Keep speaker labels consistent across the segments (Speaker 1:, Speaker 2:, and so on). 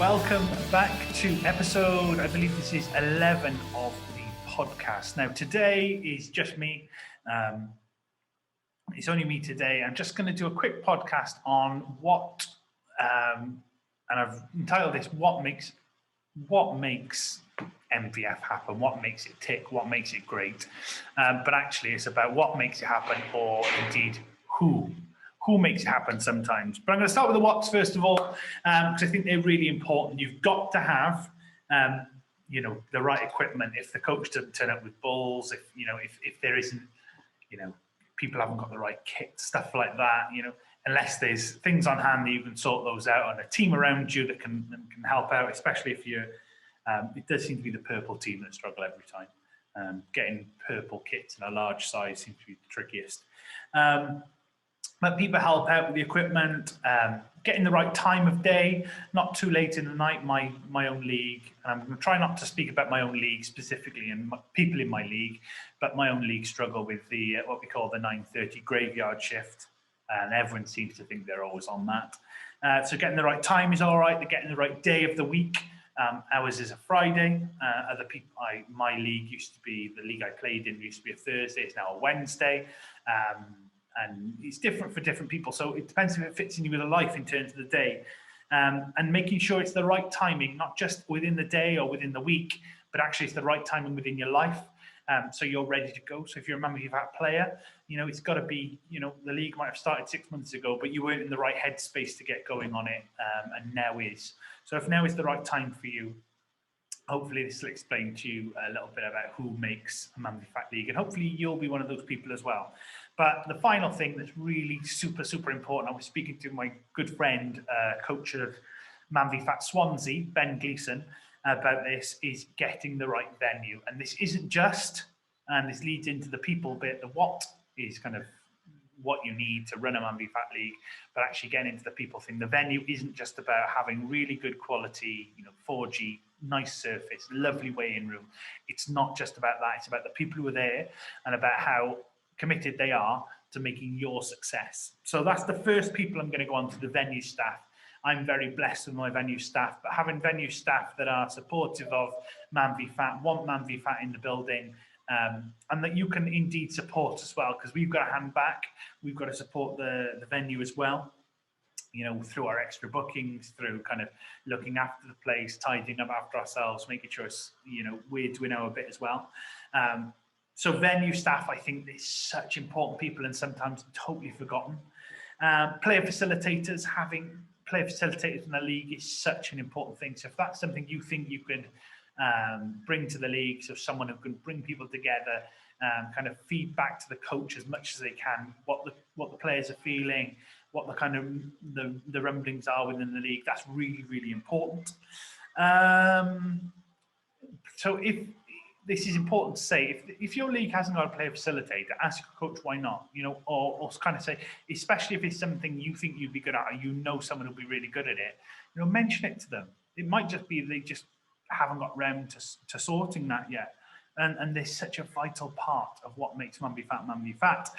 Speaker 1: welcome back to episode, I believe this is 11 of the podcast. Now, today is just me. It's only me today. I'm just going to do a quick podcast on what, and I've entitled this, what makes MVF happen, what makes it tick, what makes it great. But actually, it's about what makes it happen, or indeed, who makes it happen sometimes. But I'm going to start with the what's first of all, because I think they're really important. You've got to have, the right equipment. If the coach doesn't turn up with balls, if there isn't, people haven't got the right kit, stuff like that, unless there's things on hand that you can sort those out, and a team around you that can help out, especially if you're, it does seem to be the purple team that struggle every time. Getting purple kits in a large size seems to be the trickiest. But people help out with the equipment, getting the right time of day, not too late in the night. My own league, and I'm going to try not to speak about my own league specifically and people in my league, but my own league struggle with the what we call the 9:30 graveyard shift, and everyone seems to think they're always on that. So getting the right time is all right. They're getting the right day of the week. Ours is a Friday. Other people, my league used to be, the league I played in used to be a Thursday. It's now a Wednesday. And it's different for different people. So it depends if it fits in you with a life in terms of the day. And making sure it's the right timing, not just within the day or within the week, but actually it's the right timing within your life. So you're ready to go. So if you're a MANvFAT player, it's got to be, the league might have started 6 months ago, but you weren't in the right headspace to get going on it. And now is. So if now is the right time for you, hopefully this will explain to you a little bit about who makes a MANvFAT league, and hopefully you'll be one of those people as well. But the final thing that's really super, super important, I was speaking to my good friend, coach of MANvFAT Swansea, Ben Gleeson, about this, is getting the right venue. And this isn't just, and this leads into the people bit, the what is kind of what you need to run a MANvFAT league, but actually getting into the people thing. The venue isn't just about having really good quality, 4G, nice surface, lovely weigh-in room. It's not just about that. It's about the people who are there and about how committed they are to making your success. So that's the first people I'm going to go on to, the venue staff. I'm very blessed with my venue staff, but having venue staff that are supportive of MANvFAT, want MANvFAT in the building, and that you can indeed support as well, because we've got a hand back. We've got to support the venue as well, through our extra bookings, through kind of looking after the place, tidying up after ourselves, making sure we're doing our bit as well. So venue staff, I think, is such important people and sometimes totally forgotten. Player facilitators, having player facilitators in the league is such an important thing. So if that's something you think you could bring to the league, so someone who can bring people together, kind of feedback to the coach as much as they can, what the players are feeling, what the kind of the rumblings are within the league, that's really, really important. So if this is important to say, if your league hasn't got a player facilitator, ask your coach why not, or kind of say, especially if it's something you think you'd be good at, or someone who'll be really good at it, mention it to them. It might just be they just haven't got round to sorting that yet. And they're such a vital part of what makes MANvFAT.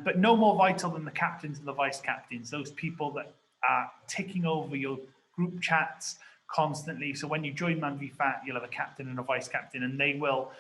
Speaker 1: But no more vital than the captains and the vice captains, those people that are ticking over your group chats constantly. So when you join MANvFAT, you'll have a captain and a vice captain, and they will,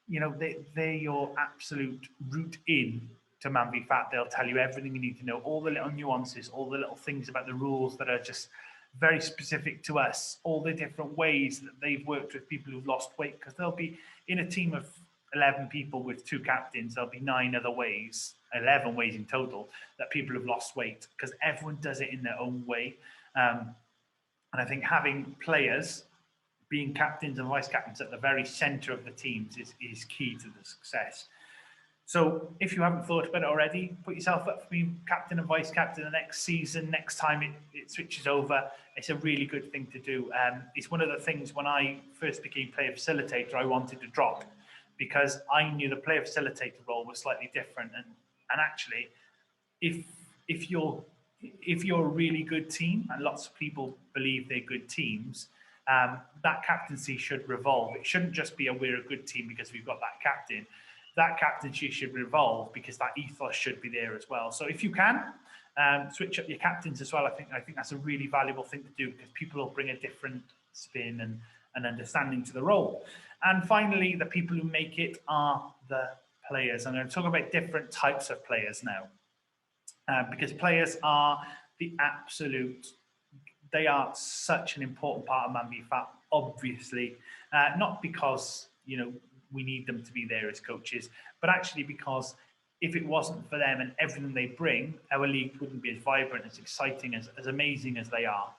Speaker 1: they're your absolute route in to MANvFAT. They'll tell you everything you need to know, all the little nuances, all the little things about the rules that are just very specific to us, all the different ways that they've worked with people who've lost weight, because they'll be in a team of 11 people with 2 captains, there'll be 9 other ways, 11 ways in total, that people have lost weight, because everyone does it in their own way. And I think having players being captains and vice captains at the very center of the teams is key to the success. So if you haven't thought about it already, put yourself up for being captain and vice captain the next season, next time it switches over. It's a really good thing to do. It's one of the things when I first became player facilitator, I wanted to drop, because I knew the player facilitator role was slightly different. And actually, if you're a really good team, and lots of people believe they're good teams, that captaincy should revolve. It shouldn't just be we're a good team because we've got that captain. That captaincy should revolve because that ethos should be there as well. So if you can, Switch up your captains as well. I think that's a really valuable thing to do, because people will bring a different spin and understanding to the role. And finally, the people who make it are the players. I'm going to talk about different types of players now, because players are they are such an important part of MANvFAT, obviously, not because, we need them to be there as coaches, but actually because if it wasn't for them and everything they bring, our league wouldn't be as vibrant, as exciting, as amazing as they are.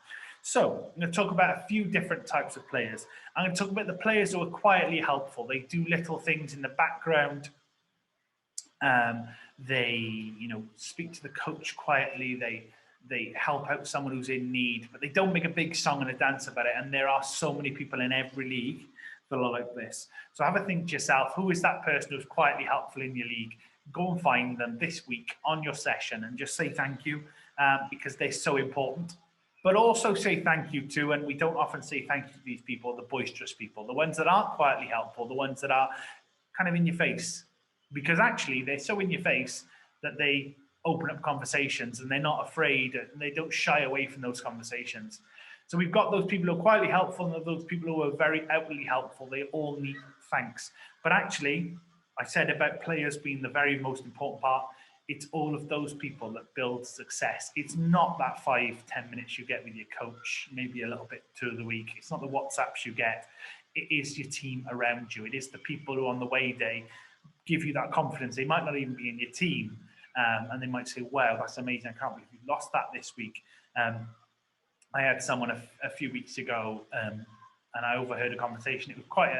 Speaker 1: So I'm going to talk about a few different types of players. I'm going to talk about the players who are quietly helpful. They do little things in the background. They, speak to the coach quietly. They help out someone who's in need, but they don't make a big song and a dance about it. And there are so many people in every league that are like this. So have a think to yourself, who is that person who's quietly helpful in your league? Go and find them this week on your session and just say thank you, because they're so important. But also say thank you to, and we don't often say thank you to these people, the boisterous people, the ones that aren't quietly helpful, the ones that are kind of in your face, because actually they're so in your face that they open up conversations and they're not afraid and they don't shy away from those conversations. So we've got those people who are quietly helpful and those people who are very outwardly helpful. They all need thanks. But actually, I said about players being the very most important part. It's all of those people that build success. It's not that 5-10 minutes you get with your coach, maybe a little bit through the week. It's not the WhatsApps you get. It is your team around you. It is the people who on the way day give you that confidence. They might not even be in your team, and they might say, wow, that's amazing. I can't believe we lost that this week. I had someone a few weeks ago, and I overheard a conversation. It was quite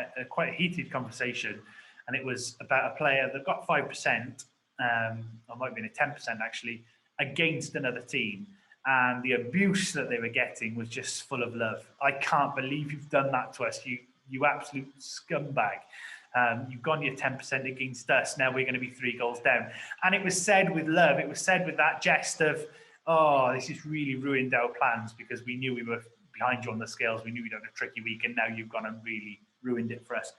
Speaker 1: a heated conversation, and it was about a player that got 5%, or might have been a 10% actually, against another team. And the abuse that they were getting was just full of love. I can't believe you've done that to us, you absolute scumbag. You've gone your 10% against us. Now we're going to be 3 goals down. And it was said with love. It was said with that jest of, oh, this has really ruined our plans because we knew we were behind you on the scales. We knew we'd had a tricky week, and now you've gone and really ruined it for us.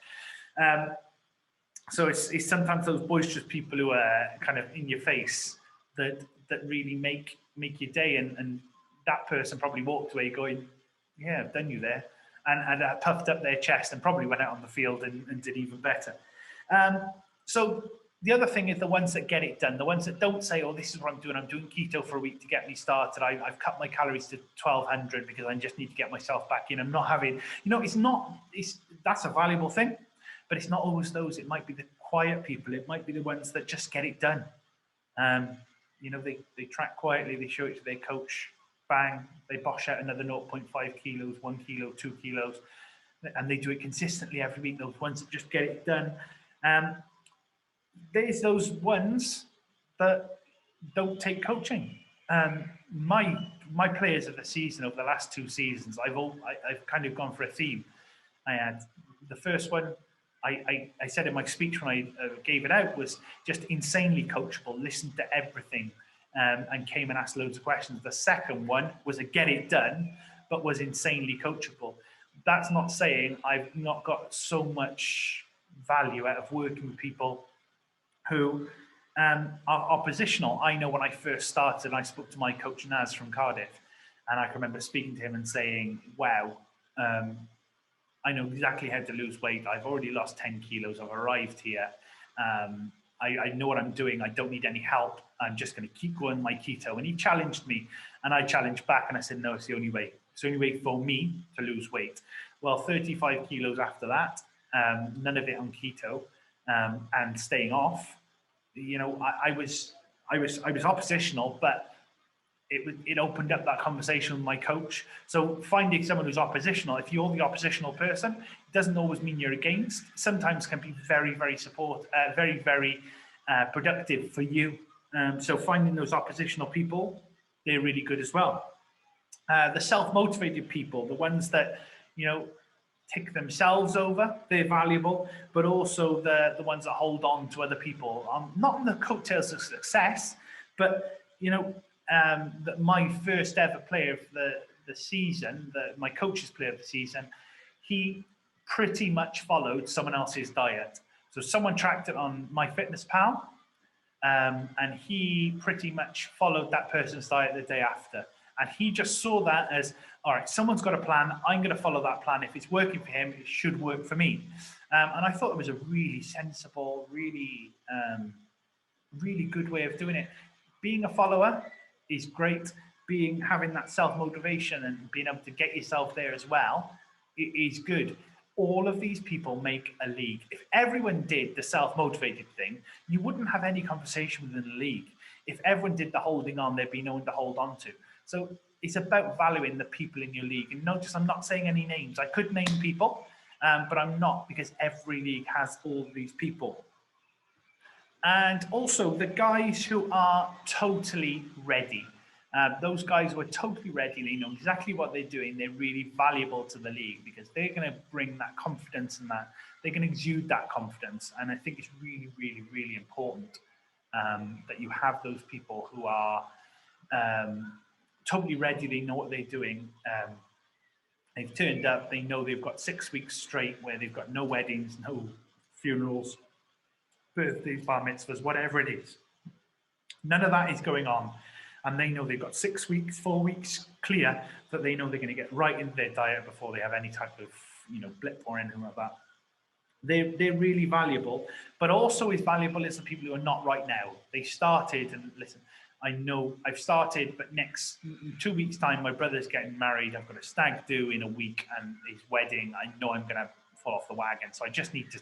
Speaker 1: So it's sometimes those boisterous people who are kind of in your face that really make your day. And that person probably walked away going, yeah, I've done you there. And puffed up their chest and probably went out on the field and did even better. So the other thing is the ones that get it done, the ones that don't say, oh, this is what I'm doing keto for a week to get me started. I've cut my calories to 1,200 because I just need to get myself back in. I'm not having, that's a valuable thing, but it's not always those. It might be the quiet people. It might be the ones that just get it done. They track quietly, they show it to their coach, bang, they bosh out another 0.5 kilos, 1 kilo, 2 kilos, and they do it consistently every week. Those ones that just get it done. There's those ones that don't take coaching. My players of the season over the last 2 seasons, I've kind of gone for a theme. I had the first one, I said in my speech when I gave it out, was just insanely coachable, listened to everything, and came and asked loads of questions. The second one was a get it done, but was insanely coachable. That's not saying I've not got so much value out of working with people who are oppositional. I know when I first started, I spoke to my coach Naz from Cardiff, and I can remember speaking to him and saying, wow, I know exactly how to lose weight. I've already lost 10 kilos. I've arrived here. I know what I'm doing. I don't need any help. I'm just going to keep going my keto. And he challenged me, and I challenged back, and I said, no, it's the only way. It's the only way for me to lose weight. Well, 35 kilos after that, none of it on keto, and staying off. I was oppositional, but it opened up that conversation with my coach. So finding someone who's oppositional, if you're the oppositional person, it doesn't always mean you're against. Sometimes can be very, very very productive for you. So finding those oppositional people, they're really good as well. The self-motivated people, the ones that, tick themselves over, they're valuable, but also the ones that hold on to other people. Not on the coattails of success, but, my first ever player of the season, my coach's player of the season, he pretty much followed someone else's diet. So someone tracked it on MyFitnessPal, and he pretty much followed that person's diet the day after. And he just saw that as, all right, someone's got a plan. I'm going to follow that plan. If it's working for him, it should work for me. And I thought it was a really sensible, really, really good way of doing it. Being a follower is great. Having that self-motivation and being able to get yourself there as well, it is good. All of these people make a league. If everyone did the self-motivated thing, you wouldn't have any conversation within the league. If everyone did the holding on, there'd be no one to hold on to. So it's about valuing the people in your league. And notice I'm not saying any names. I could name people, but I'm not, because every league has all these people. And also the guys who are totally ready. Those guys who are totally ready, they know exactly what they're doing. They're really valuable to the league because they're going to bring that confidence and that they're going to exude that confidence. And I think it's really, really, really important that you have those people who are totally ready. They know what they're doing. They've turned up. They know they've got 6 weeks straight where they've got no weddings, no funerals, birthdays, bar mitzvahs, whatever it is. None of that is going on. And they know they've got 6 weeks, 4 weeks clear that they know they're going to get right into their diet before they have any type of, blip or anything like that. They're really valuable, but also as valuable as the people who are not right now. They started, and listen, I know I've started, but next 2 weeks' time, my brother's getting married. I've got a stag do in a week and his wedding. I know I'm going to fall off the wagon. So I just need to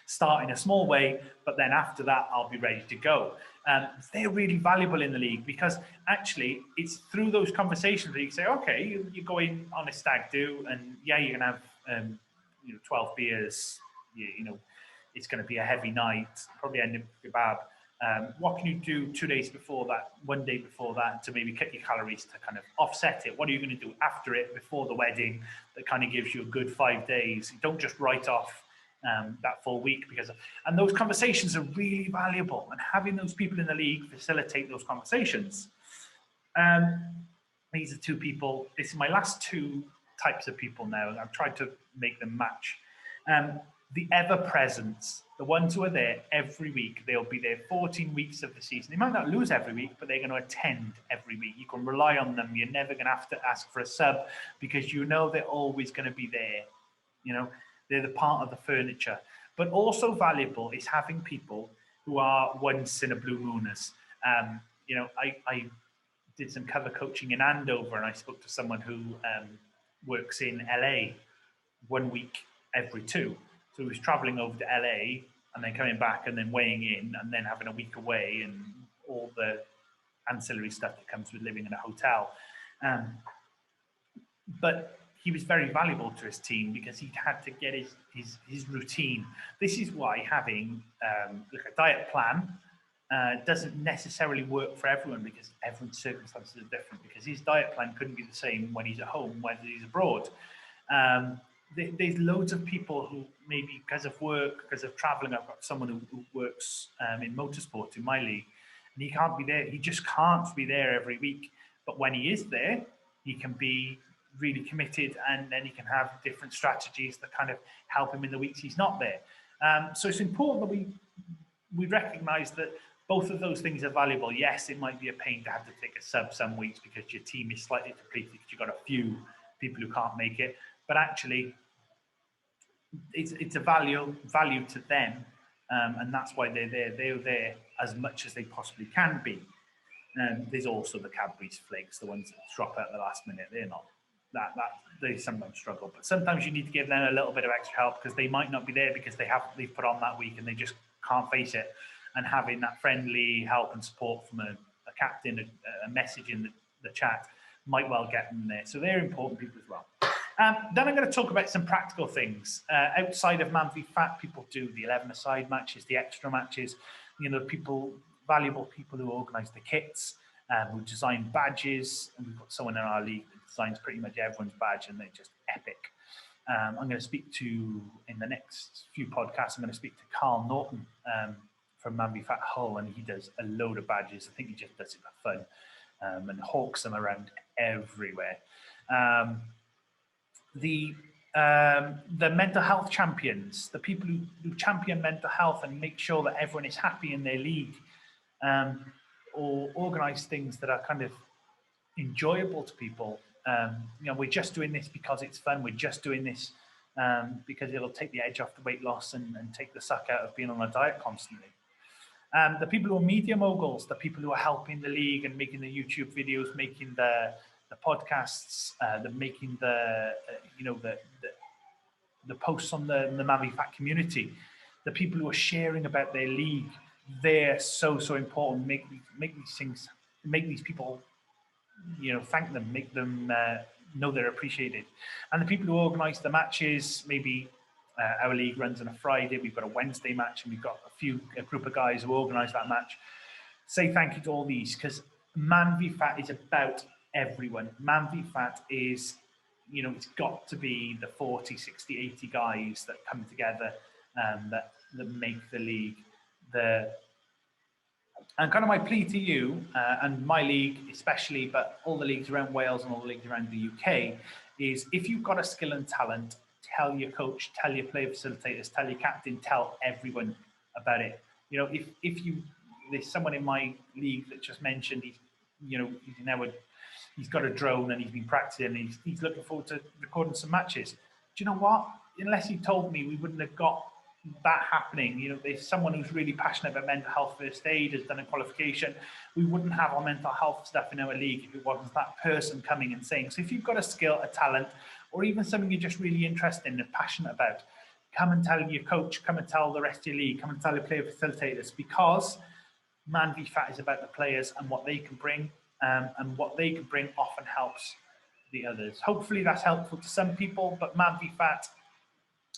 Speaker 1: start in a small way, but then after that, I'll be ready to go. They're really valuable in the league because actually it's through those conversations that you say, okay, you go in on a stag do and yeah, you're going to have 12 beers, it's going to be a heavy night, probably end up with kebab. What can you do 2 days before that, 1 day before that to maybe cut your calories to kind of offset it? What are you going to do after it, before the wedding, that kind of gives you a good 5 days? You don't just write off that full week and those conversations are really valuable, and having those people in the league facilitate those conversations. These are two people. This is my last two types of people now, and I've tried to make them match. The ever-presents, the ones who are there every week. They'll be there 14 weeks of the season. They might not lose every week, but they're going to attend every week. You can rely on them. You're never going to have to ask for a sub because they're always going to be there. They're the part of the furniture. But also valuable is having people who are once in a blue mooners. I did some cover coaching in Andover, and I spoke to someone who works in LA 1 week every 2. So he was traveling over to LA and then coming back and then weighing in and then having a week away and all the ancillary stuff that comes with living in a hotel. But he was very valuable to his team because he'd had to get his routine. This is why having a diet plan doesn't necessarily work for everyone, because everyone's circumstances are different, because his diet plan couldn't be the same when he's at home, whether he's abroad. There's loads of people who maybe because of work, because of traveling, I've got someone who works in motorsport in my league, and he can't be there. He just can't be there every week. But when he is there, he can be really committed, and then he can have different strategies that kind of help him in the weeks he's not there. So it's important that we recognize that both of those things are valuable. Yes, it might be a pain to have to take a sub some weeks because your team is slightly depleted because you've got a few people who can't make it, but actually it's a value to them, and that's why they're there. They're there as much as they possibly can be. There's also the Cadbury's flakes, the ones that drop out at the last minute. They're not that they sometimes struggle, but sometimes you need to give them a little bit of extra help because they might not be there because they've put on that week and they just can't face it. And having that friendly help and support from a captain, a message in the chat might well get them there. So they're important people as well. Then I'm going to talk about some practical things. Outside of MANvFAT, people do the 11-a-side matches, the extra matches, valuable people who organise the kits, who design badges. And we've got someone in our league that designs pretty much everyone's badge, and they're just epic. I'm going to speak to, in the next few podcasts, I'm going to speak to Carl Norton from MANvFAT Hull, and he does a load of badges. I think he just does it for fun and hawks them around everywhere. The mental health champions, the people who champion mental health and make sure that everyone is happy in their league. or organise things that are kind of enjoyable to people. We're just doing this because it's fun. We're just doing this because it'll take the edge off the weight loss and take the suck out of being on a diet constantly. The people who are media moguls, the people who are helping the league and making the YouTube videos, making the podcasts, making the posts on the MANvFAT community, the people who are sharing about their league, they're so important. Make these things, make these people, thank them, make them know they're appreciated. And the people who organise the matches, maybe our league runs on a Friday, we've got a Wednesday match, and we've got a group of guys who organise that match. Say thank you to all these, because MANvFAT is about everyone. MANvFAT is, it's got to be the 40, 60, 80 guys that come together that make the league. And kind of my plea to you, and my league especially, but all the leagues around Wales and all the leagues around the UK, is if you've got a skill and talent, tell your coach, tell your player facilitators, tell your captain, tell everyone about it. If there's someone in my league that just mentioned he's got a drone and he's been practicing and he's looking forward to recording some matches. Do you know what? Unless he told me, we wouldn't have got that happening. There's someone who's really passionate about mental health first aid, has done a qualification. We wouldn't have our mental health stuff in our league if it wasn't that person coming and saying. So if you've got a skill, a talent, or even something you're just really interested in and passionate about, come and tell your coach, come and tell the rest of your league, come and tell your player facilitators, because MANvFAT is about the players and what they can bring, and what they can bring often helps the others. Hopefully that's helpful to some people, but MANvFAT,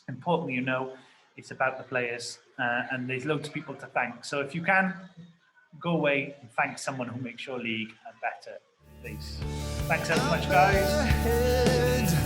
Speaker 1: importantly, it's about the players, and there's loads of people to thank. So if you can, go away and thank someone who makes your league a better place. Thanks so much, guys.